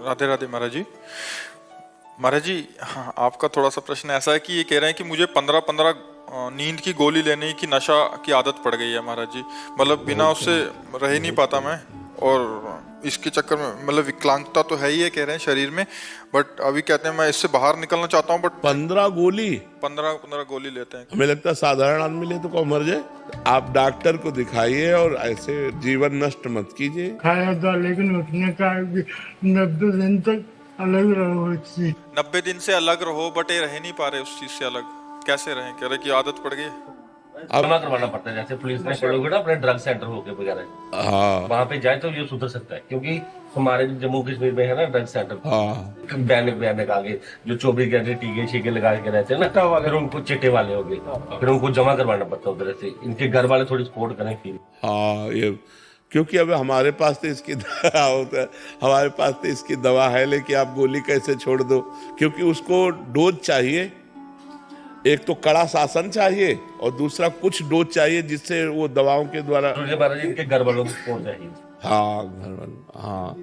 राधे राधे महाराज जी। महाराज जी, हाँ, आपका थोड़ा सा प्रश्न ऐसा है कि ये कह रहे हैं कि मुझे 15-15 नींद की गोली लेने की नशा की आदत पड़ गई है महाराज जी। मतलब बिना उससे रह ही नहीं पाता मैं। और इसके चक्कर में मतलब विकलांगता तो है ही है कह रहे हैं शरीर में। बट अभी कहते हैं मैं इससे बाहर निकलना चाहता हूँ, बट 15 गोली? 15-15 गोली लेते हैं। हमें लगता है साधारण आदमी ले तो कौन मर जाए। आप डॉक्टर को दिखाइए और ऐसे जीवन नष्ट मत कीजिए। खाया था लेकिन उसने कहा कि 90 दिन तक अलग रहो इससे। 90 दिन से अलग रहो, बट ये रह नहीं पा रहे उस चीज से अलग। कैसे रहें? कह रहे कि आदत पड़ गई। जमा करवाना पड़ता है, जैसे पुलिस में पड़ोगे ना अपने ड्रग सेंटर होके वगैरह, हाँ वहां पे जाए तो ये सुधर सकता है। क्योंकि हमारे जम्मू कश्मीर में है ना ड्रग सेंटर, हाँ बैन आगे जो 24 घंटे टीके शीके लगा के रहते हैं ना, फिर उनको चिट्टे वाले हो गए, फिर उनको जमा करवाना पड़ता है उधर से। इनके घर वाले थोड़ी सपोर्ट करें फिर। हाँ, ये क्योंकि अब हमारे पास तो इसकी दवा होता है, हमारे पास तो इसकी दवा है, लेकिन आप गोली कैसे छोड़ दो? क्योंकि उसको डोज चाहिए। एक तो कड़ा शासन चाहिए और दूसरा कुछ डोज चाहिए जिससे वो दवाओं के द्वारा। तुझे महाराज इनके घर वालों को सपोर्ट चाहिए। हाँ घर वाले, हाँ।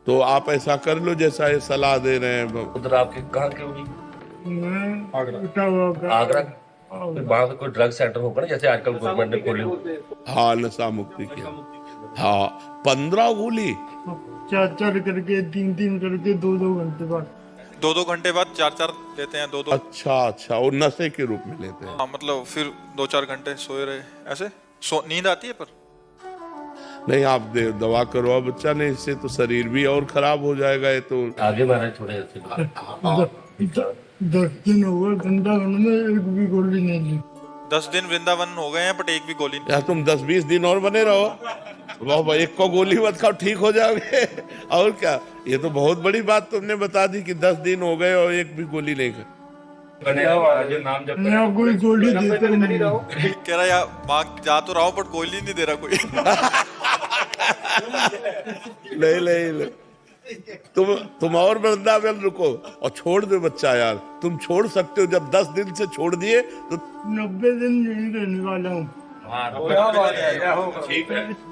तो आप ऐसा कर लो जैसा ये सलाह दे रहे हैं। उधर आपके कहाँ के होगी? मैं इटावा का आगरा। फिर वहां पे कोई ड्रग सेंटर होगा ना, जैसे आजकल गवर्नमेंट ने खोले हुए। हाँ, नशा मुक्ति किया। हाँ, 15 गोली? 4-4 करके 3-3 करके 2-2 घंटे बाद। 2-2 घंटे बाद 4-4 लेते हैं। 2-2। अच्छा अच्छा, वो नशे के रूप में लेते हैं। हाँ, मतलब फिर 2-4 घंटे सोए रहे ऐसे। नींद आती है पर नहीं, आप दवा करवाओ बच्चा, नहीं इससे तो शरीर भी और खराब हो जाएगा। ये तो आगे महाराज थोड़े ऐसे 10 दिन हो गए वृंदावन में, एक भी गोली नहीं ली। 10 दिन वृंदावन हो गए हैं, बट एक भी गोली नहीं। या तुम 10-20 दिन और बने रहो, वाह, एक को गोली मत खाओ, ठीक हो जाओगे। और क्या, ये तो बहुत बड़ी बात तुमने बता दी कि 10 दिन हो गए और एक भी गोली नहीं खाई। यहाँ कोई गोली देता नहीं। कह रहा यार भाग जा तो रहा हूँ, बट गोली नहीं दे रहा कोई। नहीं नहीं नहीं। तुम और वृंदावन रुको और छोड़ दो बच्चा यार। तुम छोड़ सकते हो, जब 10 दिन से छोड़ दिए तो 90 दिन नहीं रहने वाला हूँ।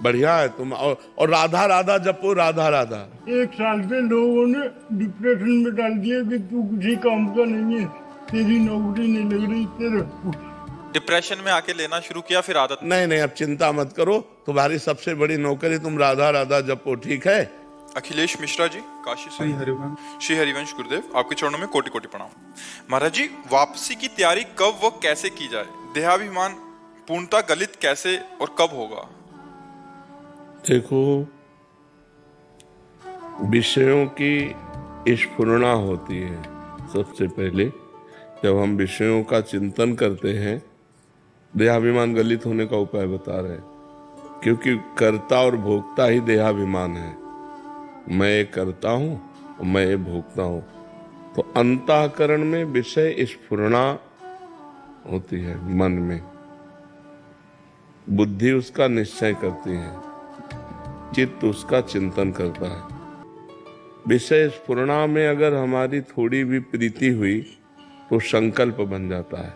बढ़िया है तुम। और राधा राधा जपो, राधा राधा। 1 साल से लोगों ने डिप्रेशन में डाल दिया कि तू किसी काम का नहीं है, तेरी नौकरी नहीं लग रही, तेरे डिप्रेशन में आके लेना शुरू किया, फिर आदत। नहीं नहीं, अब चिंता मत करो, तुम्हारी सबसे बड़ी नौकरी तुम राधा राधा जपो, ठीक है? अखिलेश मिश्रा जी, काशी से। श्री हरिवंश गुरुदेव, आपके चरणों में कोटि कोटि प्रणाम। महाराज जी, वापसी की तैयारी कब व कैसे की जाए? देहाभिमान पूर्णता गलित कैसे और कब होगा? देखो, विषयों की स्फुरणा होती है सबसे पहले। जब हम विषयों का चिंतन करते हैं, देहाभिमान गलित होने का उपाय बता रहे हैं। क्योंकि कर्ता और भोक्ता ही देहाभिमान है। मैं ये करता हूं और मैं ये भोगता हूं। तो अंतःकरण में विषय स्फुरणा होती है, मन में बुद्धि उसका निश्चय करती है, चित्त उसका चिंतन करता है। विषय स्फुरणा में अगर हमारी थोड़ी भी प्रीति हुई तो संकल्प बन जाता है।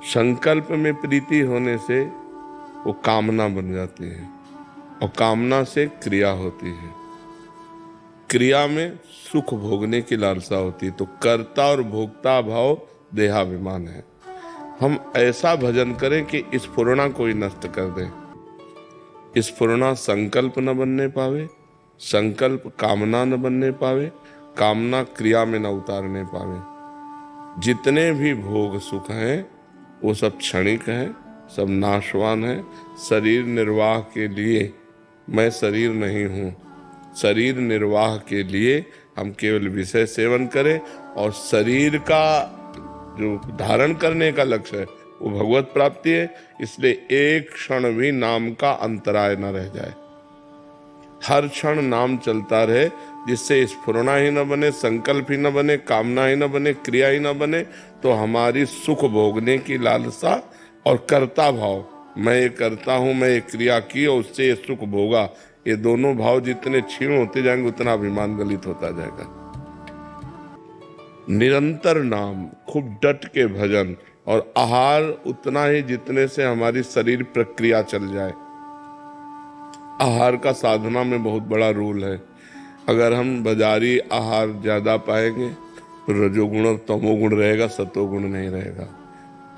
संकल्प में प्रीति होने से वो कामना बन जाती है और कामना से क्रिया होती है। क्रिया में सुख भोगने की लालसा होती है। तो कर्ता और भोक्ता भाव देहाभिमान है। हम ऐसा भजन करें कि स्फुरणा कोई नष्ट कर दे। स्फुरणा संकल्प न बनने पावे, संकल्प कामना न बनने पावे, कामना क्रिया में न उतारने पावे। जितने भी भोग सुख हैं वो सब क्षणिक हैं, सब नाशवान हैं। शरीर निर्वाह के लिए मैं शरीर नहीं हूँ। शरीर निर्वाह के लिए हम केवल विषय सेवन करें और शरीर का जो धारण करने का लक्ष्य है वो भगवत प्राप्ति है। इसलिए एक क्षण भी नाम का अंतराय न रह जाए। हर क्षण नाम चलता रहे, जिससे स्फुरणा ही न बने, संकल्प ही न बने, कामना ही न बने, क्रिया ही न बने। तो हमारी सुख भोगने की लालसा और कर्ता भाव, मैं ये करता हूं, मैं ये क्रिया की और उससे ये सुख भोगा, ये दोनों भाव जितने क्षीण होते जाएंगे उतना अभिमान गलित होता जाएगा। निरंतर नाम, खूब डट के भजन और आहार उतना ही जितने से हमारी शरीर प्रक्रिया चल जाए। आहार का साधना में बहुत बड़ा रोल है। अगर हम बाजारी आहार ज़्यादा पाएंगे तो रजोगुण और तमोगुण रहेगा, सतोगुण नहीं रहेगा।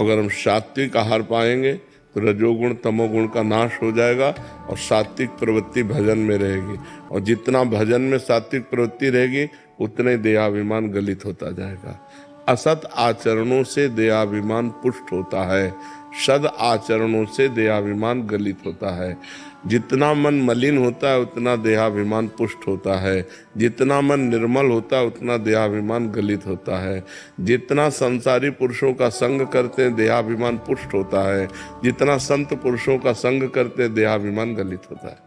अगर हम सात्विक आहार पाएंगे तो रजोगुण तमोगुण का नाश हो जाएगा और सात्विक प्रवृत्ति भजन में रहेगी। और जितना भजन में सात्विक प्रवृत्ति रहेगी उतने देहाभिमान गलित होता जाएगा। असत आचरणों से देहाभिमान पुष्ट होता है, सद आचरणों से देहाभिमान गलित होता है। जितना मन मलिन होता है उतना देहाभिमान पुष्ट होता है, जितना मन निर्मल होता है उतना देहाभिमान गलित होता है। जितना संसारी पुरुषों का संग करते हैं देहाभिमान पुष्ट होता है, जितना संत पुरुषों का संग करते हैं देहाभिमान गलित होता है।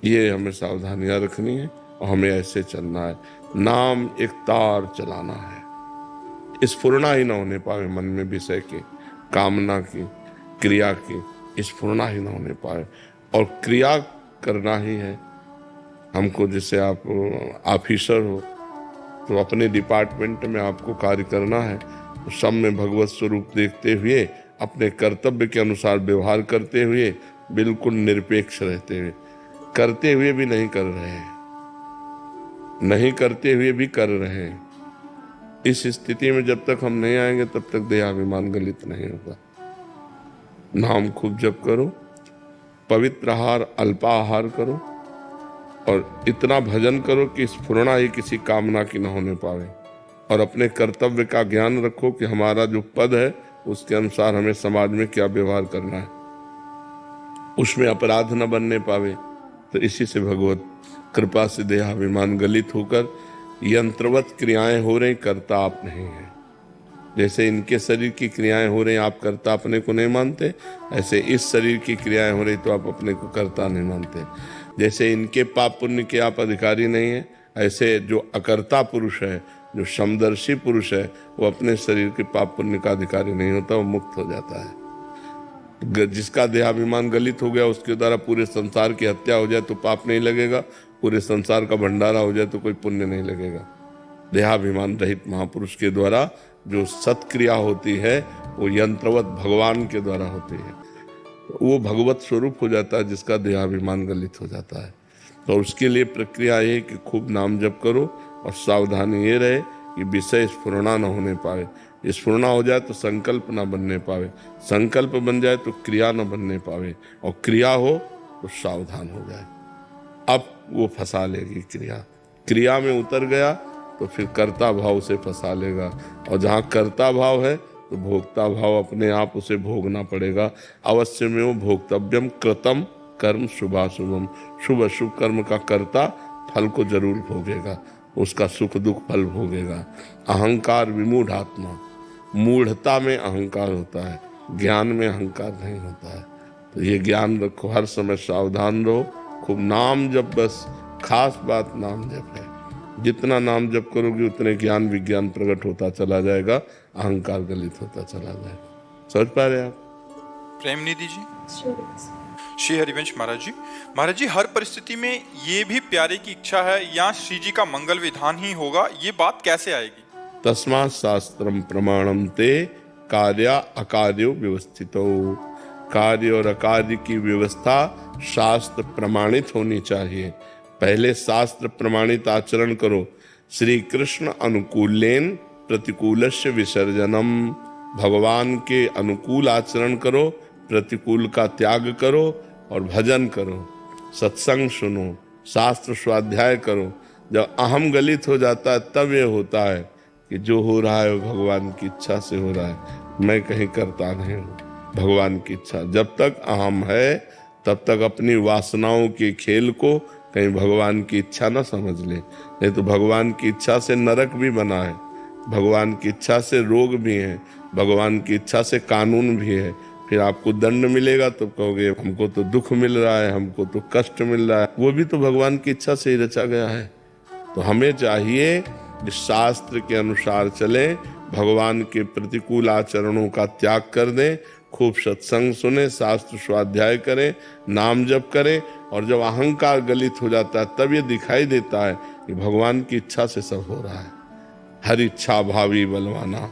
ये हमें सावधानियां रखनी है और हमें ऐसे चलना है। नाम एक तार चलाना है, स्फुरना ही ना होने पाए मन में विषय की, कामना की, क्रिया की स्फुरना ही ना होने पाए। और क्रिया करना ही है हमको। जैसे आप ऑफिसर हो तो अपने डिपार्टमेंट में आपको कार्य करना है, तो सब में भगवत स्वरूप देखते हुए अपने कर्तव्य के अनुसार व्यवहार करते हुए बिल्कुल निरपेक्ष रहते हुए, करते हुए भी नहीं कर रहे हैं, नहीं करते हुए भी कर रहे हैं। इस स्थिति में जब तक हम नहीं आएंगे तब तक देहाभिमान गलित नहीं होगा। नाम खूब जप करो, पवित्र आहार अल्पाहार करो और इतना भजन करो कि स्फुरना ही किसी कामना की न होने पावे। और अपने कर्तव्य का ज्ञान रखो कि हमारा जो पद है उसके अनुसार हमें समाज में क्या व्यवहार करना है, उसमें अपराध न बनने पावे। तो इसी से भगवत कृपा से देहाभिमान गलित होकर यंत्रवत क्रियाएं हो रही, करता आप नहीं है। जैसे इनके शरीर की क्रियाएं हो रही, आप करता अपने को नहीं मानते, ऐसे इस शरीर की क्रियाएं हो रही तो आप अपने को करता नहीं मानते। जैसे इनके पाप पुण्य के आप अधिकारी नहीं है, ऐसे जो अकर्ता पुरुष है, जो समदर्शी पुरुष है, वो अपने शरीर के पाप पुण्य का अधिकारी नहीं होता, वो मुक्त हो जाता है। जिसका देहाभिमान गलित हो गया उसके द्वारा पूरे संसार की हत्या हो जाए तो पाप नहीं लगेगा, पूरे संसार का भंडारा हो जाए तो कोई पुण्य नहीं लगेगा। देहाभिमान रहित महापुरुष के द्वारा जो सत्क्रिया होती है वो यंत्रवत भगवान के द्वारा होती है, तो वो भगवत स्वरूप हो जाता है जिसका देहाभिमान गलित हो जाता है। तो उसके लिए प्रक्रिया ये कि खूब नाम जप करो और सावधानी ये रहे कि विषय स्फुरना न होने पाए। स्फुरना हो जाए तो संकल्प न बनने पावे, संकल्प बन जाए तो क्रिया न बनने पावे, और क्रिया हो तो सावधान हो जाए। अब वो फंसा लेगी क्रिया में उतर गया तो फिर कर्ता भाव से फंसा लेगा, और जहाँ कर्ता भाव है तो भोक्ता भाव अपने आप उसे भोगना पड़ेगा। अवश्य में वो भोक्तव्यम कृतम कर्म शुभाशुभम, शुभ अशुभ कर्म का कर्ता फल को जरूर भोगेगा, उसका सुख दुख फल भोगेगा। अहंकार विमूढ़ आत्मा, मूढ़ता में अहंकार होता है, ज्ञान में अहंकार नहीं होता है। तो ये ज्ञान रखो, हर समय सावधान रहो, खूब नाम जप, बस खास बात नाम जप है। जितना नाम जप करोगे उतने ज्ञान विज्ञान प्रकट होता चला जाएगा, अहंकार गलित होता चला जाएगा। समझ पा रहे आप? प्रेम निधि जी, श्री हरिवंश महाराज जी, हर परिस्थिति में ये भी प्यारे की इच्छा है या श्री जी का मंगल विधान ही होगा, ये बात कैसे आएगी? तस्मात् शास्त्रम प्रमाणम ते कार्य अकार्यो व्यवस्थितो। कार्य और अकार्य की व्यवस्था शास्त्र प्रमाणित होनी चाहिए। पहले शास्त्र प्रमाणित आचरण करो। श्री कृष्ण अनुकूलेन प्रतिकूलस्य विसर्जनम, भगवान के अनुकूल आचरण करो, प्रतिकूल का त्याग करो और भजन करो, सत्संग सुनो, शास्त्र स्वाध्याय करो। जब अहम गलित हो जाता है तब ये होता है कि जो हो रहा है वो भगवान की इच्छा से हो रहा है, मैं कहीं करता नहीं हूँ, भगवान की इच्छा। जब तक अहम है तब तक अपनी वासनाओं के खेल को कहीं भगवान की इच्छा ना समझ ले। नहीं तो भगवान की इच्छा से नरक भी बना है, भगवान की इच्छा से रोग भी है, भगवान की इच्छा से कानून भी है। फिर आपको दंड मिलेगा तो कहोगे हमको तो दुख मिल रहा है, हमको तो कष्ट मिल रहा है, वो भी तो भगवान की इच्छा से ही रचा गया है। तो हमें चाहिए कि शास्त्र के अनुसार चले, भगवान के प्रतिकूल आचरणों का त्याग कर दें, खूब सत्संग सुने, शास्त्र स्वाध्याय करें, नाम जप करें। और जब अहंकार गलित हो जाता है तब ये दिखाई देता है कि भगवान की इच्छा से सब हो रहा है। हर इच्छा भावी बलवाना,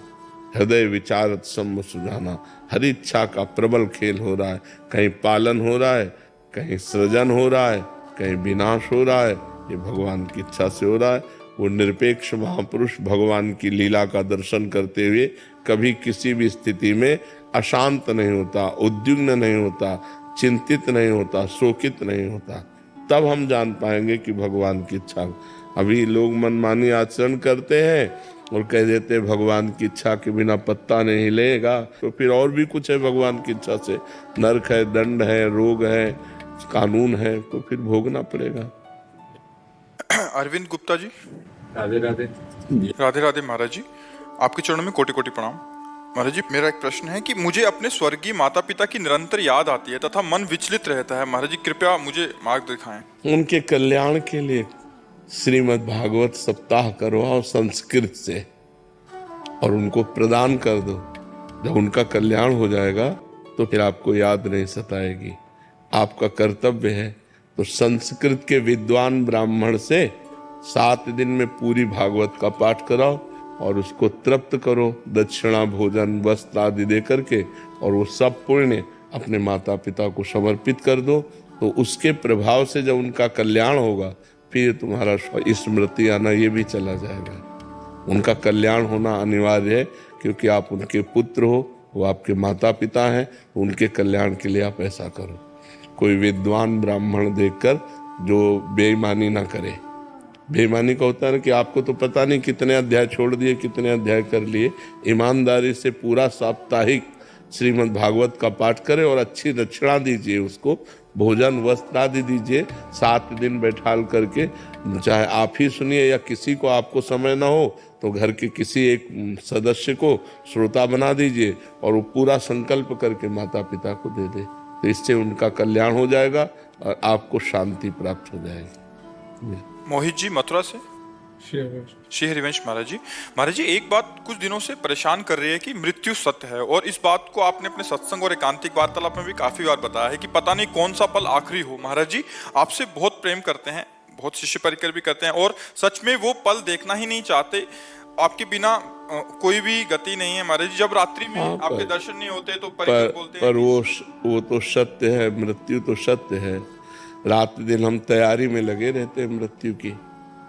हृदय विचारत सम्म सुजाना। हर इच्छा का प्रबल खेल हो रहा है, कहीं पालन हो रहा है, कहीं सृजन हो रहा है, कहीं विनाश हो रहा है। ये भगवान की इच्छा से हो रहा है। वो निरपेक्ष महापुरुष भगवान की लीला का दर्शन करते हुए कभी किसी भी स्थिति में अशांत नहीं होता, उद्विग्न नहीं होता, चिंतित नहीं होता, शोकित नहीं होता। तब हम जान पाएंगे कि भगवान की इच्छा। अभी लोग मनमानी आचरण करते हैं और कह देते हैं भगवान की इच्छा के बिना पत्ता नहीं हिलेगा, तो फिर और भी कुछ है भगवान की इच्छा से। नरक है, दंड है, रोग है, कानून है, तो फिर भोगना पड़ेगा। अरविंद गुप्ता जी, राधे राधे। राधे राधे महाराज जी, आपके चरणों में कोटि कोटि प्रणाम। महाराज जी, मेरा एक प्रश्न है कि मुझे अपने स्वर्गीय माता पिता की निरंतर याद आती है तथा मन विचलित रहता है। महाराज जी, कृपया मुझे मार्ग दिखाएं। उनके कल्याण के लिए श्रीमद् भागवत सप्ताह करवाओ संस्कृत से और उनको प्रदान कर दो। जब उनका कल्याण हो जाएगा तो फिर आपको याद नहीं सताएगी। आपका कर्तव्य है तो संस्कृत के विद्वान ब्राह्मण से 7 दिन में पूरी भागवत का पाठ कराओ और उसको तृप्त करो, दक्षिणा, भोजन, वस्त्र आदि दे करके, और वो सब पुण्य अपने माता पिता को समर्पित कर दो। तो उसके प्रभाव से जब उनका कल्याण होगा फिर तुम्हारा स्मृति आना ये भी चला जाएगा। उनका कल्याण होना अनिवार्य है, क्योंकि आप उनके पुत्र हो, वो आपके माता पिता हैं। उनके कल्याण के लिए आप ऐसा करो। कोई विद्वान ब्राह्मण देखकर जो बेईमानी ना करे। बेईमानी का होता है ना कि आपको तो पता नहीं कितने अध्याय छोड़ दिए, कितने अध्याय कर लिए। ईमानदारी से पूरा साप्ताहिक श्रीमद् भागवत का पाठ करें और अच्छी दक्षिणा दीजिए उसको, भोजन वस्त्र आदि दीजिए। 7 दिन बैठाल करके, चाहे आप ही सुनिए या किसी को आपको समय ना हो तो घर के किसी एक सदस्य को श्रोता बना दीजिए और वो पूरा संकल्प करके माता पिता को दे दे। तो इससे उनका कल्याण हो जाएगा और आपको शांति प्राप्त हो जाएगी। मोहित जी, मथुरा से। श्री हरिवंश महाराज जी, एक बात कुछ दिनों से परेशान कर रही है कि मृत्यु सत्य है, और इस बात को आपने अपने सत्संग और एकांतिक वार्तालाप में भी काफी बार बताया है कि पता नहीं कौन सा पल आखिरी हो। महाराज जी, आपसे बहुत प्रेम करते हैं, बहुत शिष्य परिकर भी करते हैं, और सच में वो पल देखना ही नहीं चाहते। आपके बिना कोई भी गति नहीं है महाराज जी। जब रात्रि में आपके दर्शन नहीं होते तो परिकर बोलते हैं पर वो तो सत्य है, मृत्यु तो सत्य है। रात दिन हम तैयारी में लगे रहते हैं मृत्यु की।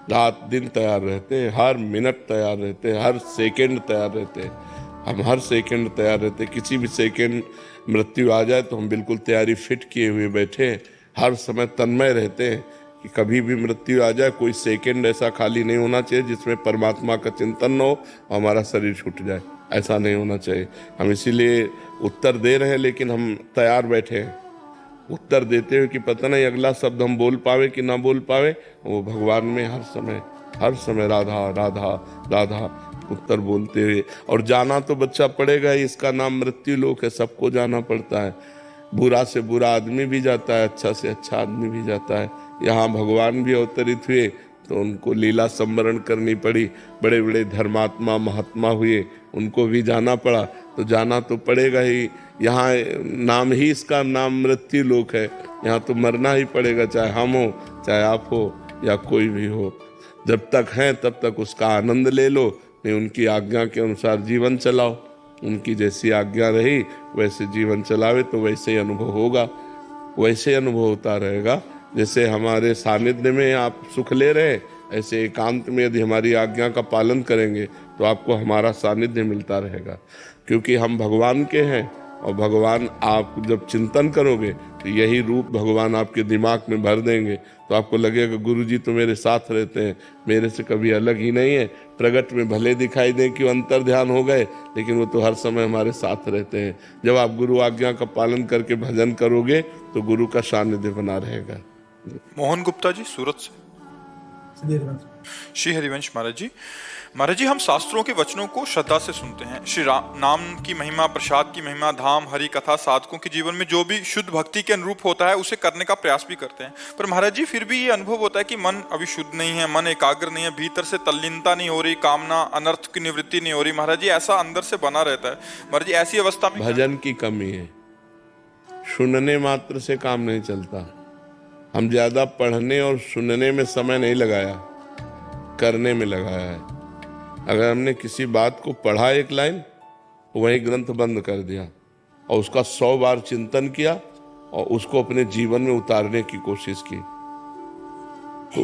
रात दिन तैयार रहते हैं, हर मिनट तैयार रहते हैं, हर सेकंड तैयार रहते हैं। हम हर सेकंड तैयार रहते हैं। किसी भी सेकंड मृत्यु आ जाए तो हम बिल्कुल तैयारी फिट किए हुए बैठे हैं। हर समय तन्मय रहते हैं कि कभी भी मृत्यु आ जाए, कोई सेकंड ऐसा खाली नहीं होना चाहिए जिसमें परमात्मा का चिंतन न हो, हमारा शरीर छूट जाए। ऐसा नहीं होना चाहिए। हम इसीलिए उत्तर दे रहे हैं, लेकिन हम तैयार बैठे हैं उत्तर देते हुए कि पता नहीं अगला शब्द हम बोल पावे कि ना बोल पावे। वो भगवान में हर समय राधा राधा राधा उत्तर बोलते हुए। और जाना तो बच्चा पड़ेगा ही, इसका नाम मृत्यु लोक है, सबको जाना पड़ता है। बुरा से बुरा आदमी भी जाता है, अच्छा से अच्छा आदमी भी जाता है। यहाँ भगवान भी अवतरित हुए तो उनको लीला संवरण करनी पड़ी। बड़े बड़े धर्मात्मा महात्मा हुए, उनको भी जाना पड़ा, तो जाना तो पड़ेगा ही। यहाँ नाम ही इसका नाम मृत्यु लोक है। यहाँ तो मरना ही पड़ेगा, चाहे हम हो, चाहे आप हो, या कोई भी हो। जब तक हैं तब तक उसका आनंद ले लो, नहीं उनकी आज्ञा के अनुसार जीवन चलाओ। उनकी जैसी आज्ञा रही वैसे जीवन चलावे तो वैसे ही अनुभव होगा, वैसे ही अनुभव होता रहेगा। जैसे हमारे सानिध्य में आप सुख ले रहे, ऐसे एकांत में यदि हमारी आज्ञा का पालन करेंगे तो आपको हमारा सानिध्य मिलता रहेगा। क्योंकि हम भगवान के हैं, और भगवान आप जब चिंतन करोगे तो यही रूप भगवान आपके दिमाग में भर देंगे। तो आपको लगेगा गुरु जी तो मेरे साथ रहते हैं, मेरे से कभी अलग ही नहीं है। प्रगट में भले दिखाई दें कि वो अंतर ध्यान हो गए, लेकिन वो तो हर समय हमारे साथ रहते हैं। जब आप गुरु आज्ञा का पालन करके भजन करोगे तो गुरु का सानिध्य बना रहेगा। मोहन गुप्ता जी, सूरत से। श्री हरिवंश महाराज जी, हम शास्त्रों के वचनों को श्रद्धा से सुनते हैं। श्री राम नाम की महिमा, प्रसाद की महिमा, धाम, हरि कथा, साधकों के जीवन में जो भी शुद्ध भक्ति के अनुरूप होता है उसे करने का प्रयास भी करते हैं। पर महाराज जी, फिर भी ये अनुभव होता है कि मन अभी शुद्ध नहीं है, मन एकाग्र नहीं है, भीतर से तल्लीनता नहीं हो रही, कामना अनर्थ की निवृत्ति नहीं हो रही। महाराज जी, ऐसा अंदर से बना रहता है। महाराज जी, ऐसी अवस्था में भजन की कमी है। सुनने मात्र से काम नहीं चलता। हम ज्यादा पढ़ने और सुनने में समय नहीं लगाया, करने में लगाया है। अगर हमने किसी बात को पढ़ा एक लाइन, वही ग्रंथ बंद कर दिया और उसका 100 बार चिंतन किया और उसको अपने जीवन में उतारने की कोशिश की। तो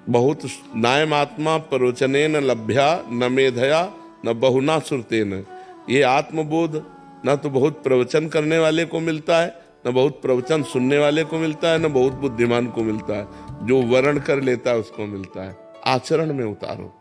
बहुत नायमात्मा प्रवचनेन लभ्या न मेधया न बहुना सुरतेन। ये आत्मबोध न तो बहुत प्रवचन करने वाले को मिलता है, न बहुत प्रवचन सुनने वाले को मिलता है, न बहुत बुद्धिमान को मिलता है। जो वर्ण कर लेता है उसको मिलता है। आचरण में उतारो,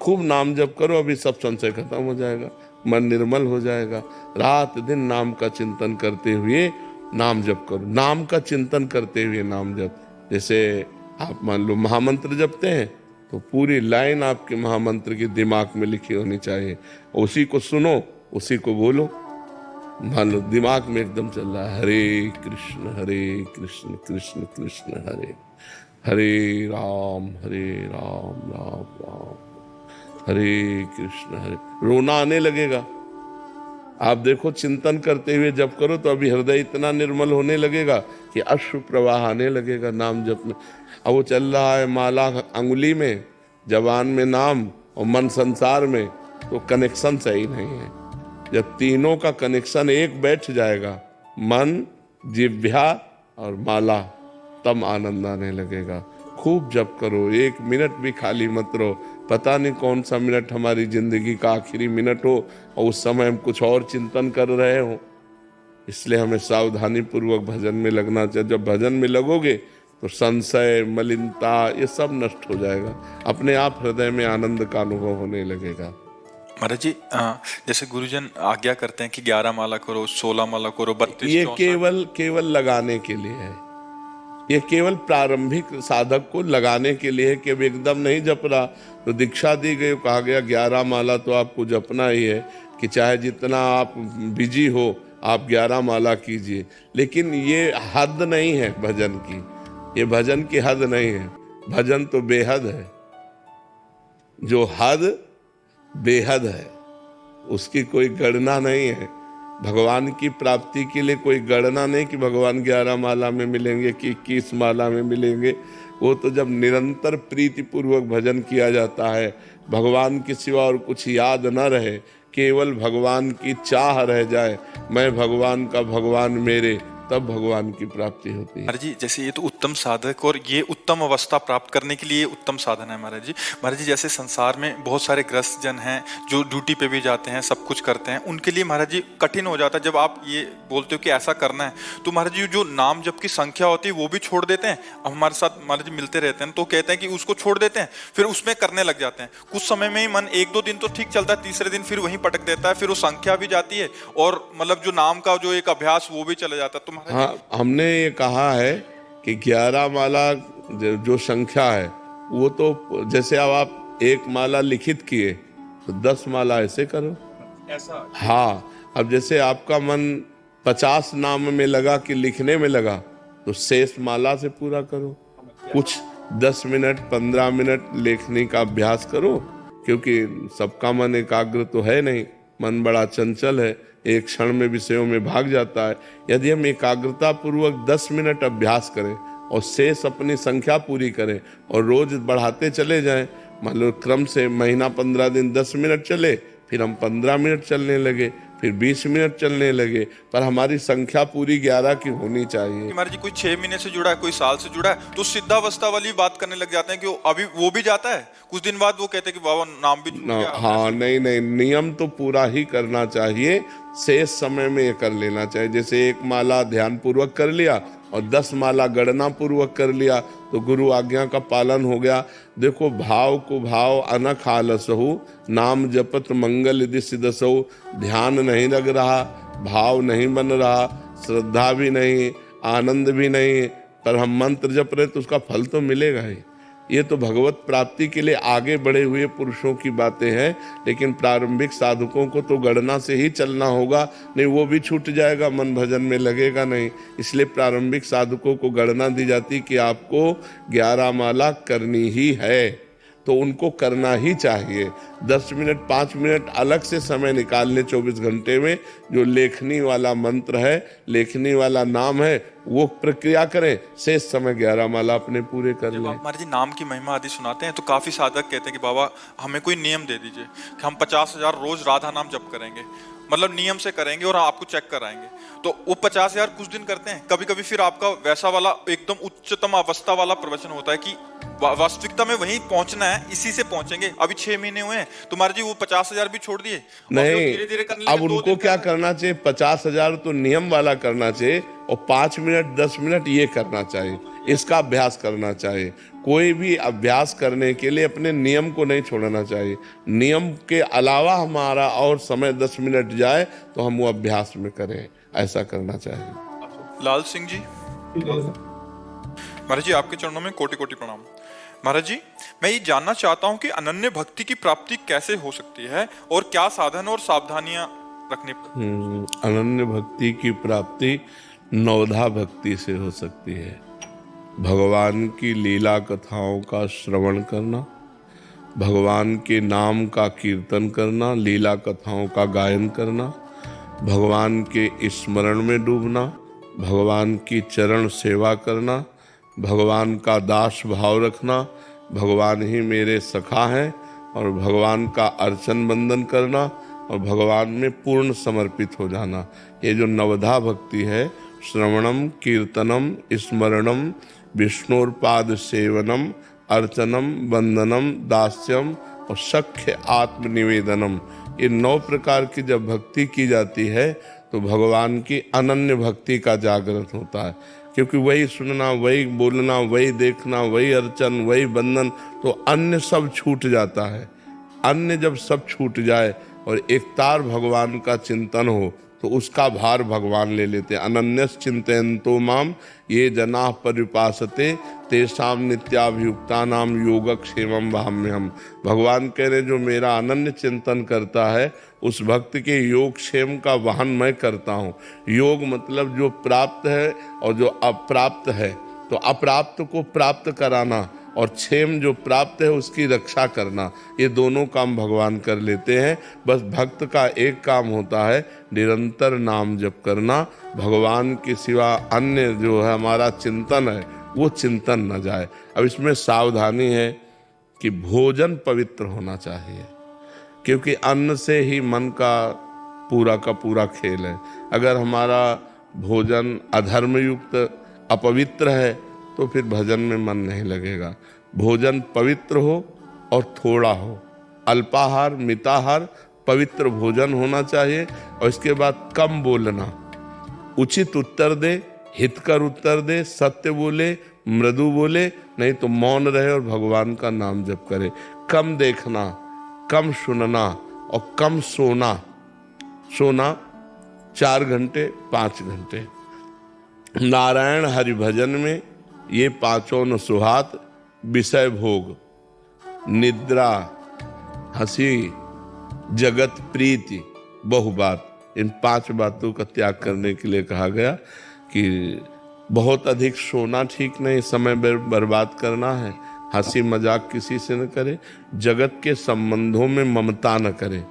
खूब नाम जप करो, अभी सब संशय खत्म हो जाएगा, मन निर्मल हो जाएगा। रात दिन नाम का चिंतन करते हुए नाम जप करो, नाम का चिंतन करते हुए नाम जप। जैसे आप मान लो महामंत्र जपते हैं तो पूरी लाइन आपके महामंत्र की दिमाग में लिखी होनी चाहिए, उसी को सुनो, उसी को बोलो। मान लो दिमाग में एकदम चल रहा है हरे कृष्ण कृष्ण कृष्ण हरे हरे, राम राम राम हरे कृष्ण हरे। रोना आने लगेगा। आप देखो चिंतन करते हुए जप करो तो अभी हृदय इतना निर्मल होने लगेगा कि अश्रु प्रवाह आने लगेगा नाम जप में। अब वो चल रहा है माला अंगुली में, जबान में नाम और मन संसार में, तो कनेक्शन सही नहीं है। जब तीनों का कनेक्शन एक बैठ जाएगा, मन जिह्वा और माला, तब आनंद आने लगेगा। खूब जप करो, 1 मिनट भी खाली मत रहो। पता नहीं कौन सा मिनट हमारी जिंदगी का आखिरी मिनट हो और उस समय हम कुछ और चिंतन कर रहे हो। इसलिए हमें सावधानी पूर्वक भजन में लगना चाहिए। जब भजन में लगोगे तो संशय, मलिनता ये सब नष्ट हो जाएगा, अपने आप हृदय में आनंद का अनुभव होने लगेगा। महाराज जी जैसे गुरुजन आज्ञा करते हैं कि 11 माला करो, 16 माला करो, 32, ये 64। केवल लगाने के लिए है। ये केवल प्रारंभिक साधक को लगाने के लिए है कि अब एकदम नहीं जप रहा तो दीक्षा दी गई, कहा गया 11 माला तो आपको जपना ही है, कि चाहे जितना आप बिजी हो आप 11 माला कीजिए। लेकिन ये हद नहीं है भजन की, ये भजन की हद नहीं है। भजन तो बेहद है, जो हद बेहद है उसकी कोई गणना नहीं है। भगवान की प्राप्ति के लिए कोई गणना नहीं कि भगवान 11 माला में मिलेंगे कि 21 माला में मिलेंगे। वो तो जब निरंतर प्रीति पूर्वक भजन किया जाता है, भगवान के सिवा और कुछ याद न रहे, केवल भगवान की चाह रह जाए, मैं भगवान का भगवान मेरे, तब भगवान की प्राप्ति होती है। महाराज जी जैसे ये तो उत्तम साधक और ये उत्तम अवस्था प्राप्त करने के लिए उत्तम साधन है महाराज जी। महाराज जी जैसे संसार में बहुत सारे ग्रस्त जन हैं जो ड्यूटी पे भी जाते हैं, सब कुछ करते हैं, उनके लिए महाराज जी कठिन हो जाता है जब आप ये बोलते हो कि ऐसा करना है। तो महाराज जी जो नाम जप की संख्या होती है वो भी छोड़ देते हैं। अब हमारे साथ महाराज जी मिलते रहते हैं तो कहते हैं कि उसको छोड़ देते हैं, फिर उसमें करने लग जाते हैं। कुछ समय में ही मन 1-2 दिन तो ठीक चलता है, तीसरे दिन फिर वहीं पटक देता है, फिर वो संख्या भी जाती है और मतलब जो नाम का जो एक अभ्यास वो भी चला जाता है। तो महाराज हाँ, हमने ये कहा है कि 11 माला जो संख्या है वो तो जैसे अब आप 1 माला लिखित किए तो 10 माला ऐसे करो ऐसा। हाँ, अब जैसे आपका मन 50 नाम में लगा कि लिखने में लगा तो शेष माला से पूरा करो। कुछ 10 मिनट 15 मिनट लेखनी का अभ्यास करो, क्योंकि सबका मन एकाग्र तो है नहीं, मन बड़ा चंचल है, एक क्षण में विषयों में भाग जाता है। यदि हम एकाग्रता पूर्वक 10 मिनट अभ्यास करें और शेष अपनी संख्या पूरी करें और रोज बढ़ाते चले जाएं, मान लो क्रम से महीना 15 दिन 10 मिनट चले, फिर हम 15 मिनट चलने लगे, फिर 20 मिनट चलने लगे, पर हमारी संख्या पूरी 11 की होनी चाहिए। महाराज जी कोई 6 महीने से जुड़ा है, कोई साल से जुड़ा है, तो सिद्धावस्था वाली बात करने लग जाते हैं कि अभी वो भी जाता है, कुछ दिन बाद वो कहते हैं कि बाबा नाम भी छूट गया। हाँ, नहीं, नियम तो पूरा ही करना चाहिए, शेष समय में ये कर लेना चाहिए। जैसे 1 माला ध्यान पूर्वक कर लिया और 10 माला गणना पूर्वक कर लिया तो गुरु आज्ञा का पालन हो गया। देखो, भाव को भाव अनख आलसहु, नाम जपत मंगल यदि सिद्धसहु। ध्यान नहीं लग रहा, भाव नहीं बन रहा, श्रद्धा भी नहीं, आनंद भी नहीं, पर हम मंत्र जप रहे तो उसका फल तो मिलेगा ही। ये तो भगवत प्राप्ति के लिए आगे बढ़े हुए पुरुषों की बातें हैं, लेकिन प्रारंभिक साधकों को तो गणना से ही चलना होगा, नहीं वो भी छूट जाएगा, मन भजन में लगेगा नहीं। इसलिए प्रारंभिक साधकों को गणना दी जाती कि आपको 11 माला करनी ही है, तो उनको करना ही चाहिए। 10 मिनट 5 मिनट अलग से समय निकाल ले 24 घंटे में, जो लेखनी वाला मंत्र है, लेखनी वाला नाम है, वो प्रक्रिया करें, शेष समय 11 माला अपने पूरे कर लें। महाराज जी नाम की महिमा आदि सुनाते हैं तो काफी साधक कहते हैं कि बाबा हमें कोई नियम दे दीजिए कि हम 50,000 रोज राधा नाम जप करेंगे, मतलब नियम से करेंगे और आपको चेक कराएंगे। तो वो 50,000 कुछ दिन करते हैं, कभी कभी फिर आपका वैसा वाला एकदम उच्चतम अवस्था वाला प्रवचन होता है कि वास्तविकता में वहीं पहुंचना है, इसी से पहुंचेंगे। अभी 6 महीने हुए हैं तुम्हारे जी, वो 50,000 भी छोड़ दिए नहीं, धीरे-धीरे करने अब लगे, 2 उनको दिन क्या करना। करना चाहिए, 50,000 तो नियम वाला करना चाहिए, और 5 मिनट 10 मिनट ये करना चाहिए, इसका अभ्यास करना चाहिए। कोई भी अभ्यास करने के लिए अपने नियम को नहीं छोड़ना चाहिए। नियम के अलावा हमारा और समय 10 मिनट जाए तो हम वो अभ्यास में करें, ऐसा करना चाहिए। लाल सिंह जी। महाराज जी आपके चरणों में कोटि कोटि प्रणाम। महाराज जी मैं ये जानना चाहता हूँ कि अनन्य भक्ति की प्राप्ति कैसे हो सकती है और क्या साधन और सावधानियां रखनी पड़ती? अनन्य भक्ति की प्राप्ति नवधा भक्ति से हो सकती है। भगवान की लीला कथाओं का श्रवण करना, भगवान के नाम का कीर्तन करना, लीला कथाओं का गायन करना, भगवान के स्मरण में डूबना, भगवान की चरण सेवा करना, भगवान का दास भाव रखना, भगवान ही मेरे सखा हैं, और भगवान का अर्चन बंदन करना, और भगवान में पूर्ण समर्पित हो जाना। ये जो नवधा भक्ति है, श्रवणम कीर्तनम स्मरणम विष्णुर्पाद सेवनम अर्चनम वंदनम दास्यम और सख्य आत्मनिवेदनम, ये 9 प्रकार की जब भक्ति की जाती है तो भगवान की अनन्य भक्ति का जागृत होता है। क्योंकि वही सुनना, वही बोलना, वही देखना, वही अर्चन, वही बंधन, तो अन्य सब छूट जाता है। अन्य जब सब छूट जाए और एक तार भगवान का चिंतन हो तो उसका भार भगवान ले लेते हैं। अनन्यस चिंतयन्तो माम ये जना परिपासते तेषाम नित्याभियुक्ता नाम योगक्षेमम वहाम्यहम्। भगवान कह रहे जो मेरा अनन्य चिंतन करता है उस भक्त के योग क्षेम का वहन मैं करता हूँ। योग मतलब जो प्राप्त है और जो अप्राप्त है, तो अप्राप्त को प्राप्त कराना और क्षेम जो प्राप्त है उसकी रक्षा करना, ये दोनों काम भगवान कर लेते हैं। बस भक्त का एक काम होता है निरंतर नाम जप करना, भगवान के सिवा अन्य जो है हमारा चिंतन है वो चिंतन न जाए। अब इसमें सावधानी है कि भोजन पवित्र होना चाहिए, क्योंकि अन्न से ही मन का पूरा खेल है। अगर हमारा भोजन अधर्म युक्त अपवित्र है तो फिर भजन में मन नहीं लगेगा। भोजन पवित्र हो और थोड़ा हो, अल्पाहार मिताहार पवित्र भोजन होना चाहिए। और इसके बाद कम बोलना, उचित उत्तर दे, हितकर उत्तर दे, सत्य बोले, मृदु बोले, नहीं तो मौन रहे और भगवान का नाम जप करे। कम देखना, कम सुनना और कम सोना 4 घंटे 5 घंटे। नारायण हरि भजन में ये 5 न सुहात, विषय भोग, निद्रा, हंसी, जगत प्रीति, बहुबात, इन 5 बातों का त्याग करने के लिए कहा गया कि बहुत अधिक सोना ठीक नहीं, समय बर्बाद करना है। हंसी मजाक किसी से न करे, जगत के संबंधों में ममता न करे।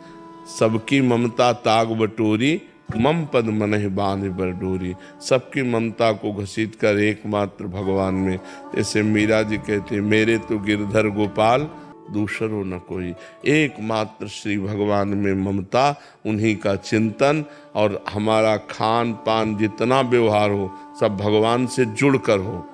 सबकी ममता ताग बटोरी, मम पद मनहि बांध बर डोरी। सबकी ममता को घसीट कर एकमात्र भगवान में, जैसे मीरा जी कहते मेरे तो गिरधर गोपाल दूसरो न कोई। एकमात्र श्री भगवान में ममता, उन्हीं का चिंतन, और हमारा खान पान जितना व्यवहार हो सब भगवान से जुड़कर हो।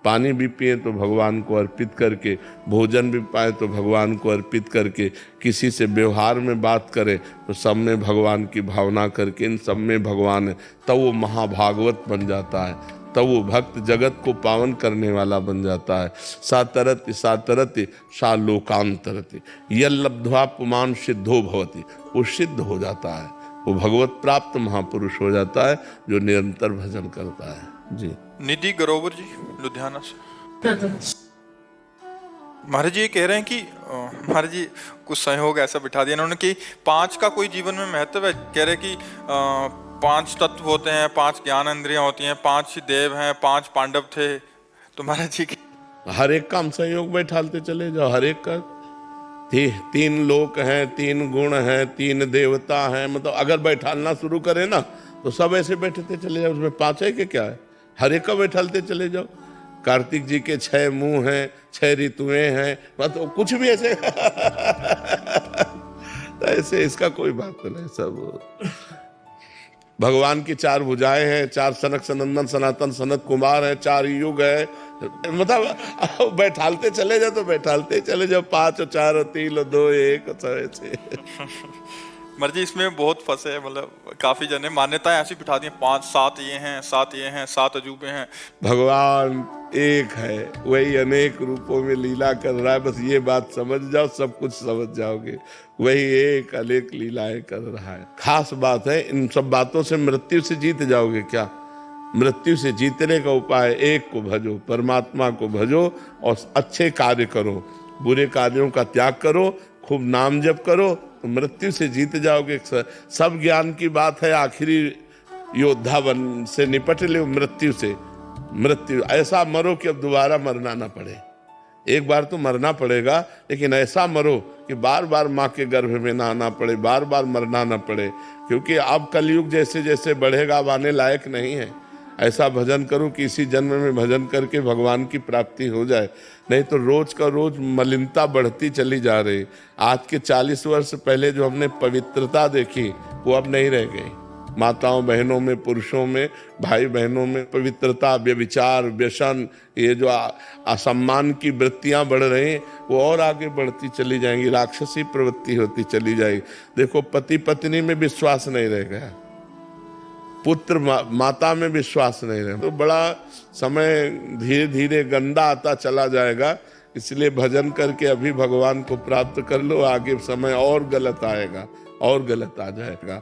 पानी भी पिए तो भगवान को अर्पित करके, भोजन भी पाए तो भगवान को अर्पित करके, किसी से व्यवहार में बात करें तो सब में भगवान की भावना करके, इन सब में भगवान है, तब वो महाभागवत बन जाता है, तब वो भक्त जगत को पावन करने वाला बन जाता है। सातरति सातरति सा लोकांतरति यल्लब्ध्वा पुमान सिद्धो भवति, वो सिद्ध हो जाता है, वो भगवत प्राप्त महापुरुष हो जाता है जो निरंतर भजन करता है। जी निधि ग्रोवर जी लुधियाना से। महाराज जी ये कह रहे हैं कि महाराज जी कुछ सहयोग ऐसा बिठा दिया इन्होंने कि 5 का कोई जीवन में महत्व है। कह रहे कि 5 तत्व होते हैं, 5 ज्ञान इंद्रियां होती हैं, 5 देव हैं, 5 पांडव थे। तो महाराज जी हर एक काम सहयोग बैठालते चले जाओ, हर एक का 3 लोक हैं, 3 गुण हैं, 3 देवता हैं। मतलब अगर बैठालना शुरू करें ना तो सब ऐसे बैठते चले जाओ, उसमें 5 है कि क्या है, हर एक का बैठालते चले जाओ। कार्तिक जी के 6 मुंह हैं, 6 ऋतुएं हैं, मतलब कुछ भी ऐसे तो ऐसे इसका कोई बात नहीं। सब भगवान की 4 भुजाएं हैं, 4 सनक सनंदन सनातन सनत कुमार हैं, 4 युग है, मतलब बैठालते चले जाओ तो बैठालते चले जाओ, 5 और 4 और 3 और 2 1 और सब ऐसे। महाराज जी इसमें बहुत फंसे हैं, मतलब काफी जने मान्यताएं ऐसी बिठा दी हैं, 5 7 ये हैं, 7 ये हैं, 7 अजूबे हैं। भगवान एक है, वही अनेक रूपों में लीला कर रहा है, बस ये बात समझ जाओ, सब कुछ समझ जाओगे। वही एक अनेक लीलाएं कर रहा है। खास बात है, इन सब बातों से मृत्यु से जीत जाओगे क्या? मृत्यु से जीतने का उपाय एक को भजो, परमात्मा को भजो और अच्छे कार्य करो, बुरे कार्यों का त्याग करो, खूब नाम जप करो, तो मृत्यु से जीत जाओगे। सब ज्ञान की बात है, आखिरी योद्धा बन से निपट लो मृत्यु से। मृत्यु ऐसा मरो कि अब दोबारा मरना ना पड़े। एक बार तो मरना पड़ेगा, लेकिन ऐसा मरो कि बार बार माँ के गर्भ में ना आना पड़े, बार बार मरना ना पड़े। क्योंकि अब कलयुग जैसे जैसे बढ़ेगा, अब आने लायक नहीं है। ऐसा भजन करो कि इसी जन्म में भजन करके भगवान की प्राप्ति हो जाए, नहीं तो रोज का रोज मलिनता बढ़ती चली जा रही। आज के 40 वर्ष पहले जो हमने पवित्रता देखी वो अब नहीं रह गई। माताओं बहनों में, पुरुषों में, भाई बहनों में पवित्रता, व्यभिचार, व्यसन, ये जो असम्मान की वृत्तियां बढ़ रही हैं वो और आगे बढ़ती चली जाएंगी, राक्षसी प्रवृत्ति होती चली जाएगी। देखो पति पत्नी में विश्वास नहीं रह गया, पुत्र माता में विश्वास नहीं रहे, तो बड़ा समय धीरे धीरे गंदा आता चला जाएगा। इसलिए भजन करके अभी भगवान को प्राप्त कर लो, आगे समय और गलत आएगा और गलत आ जाएगा।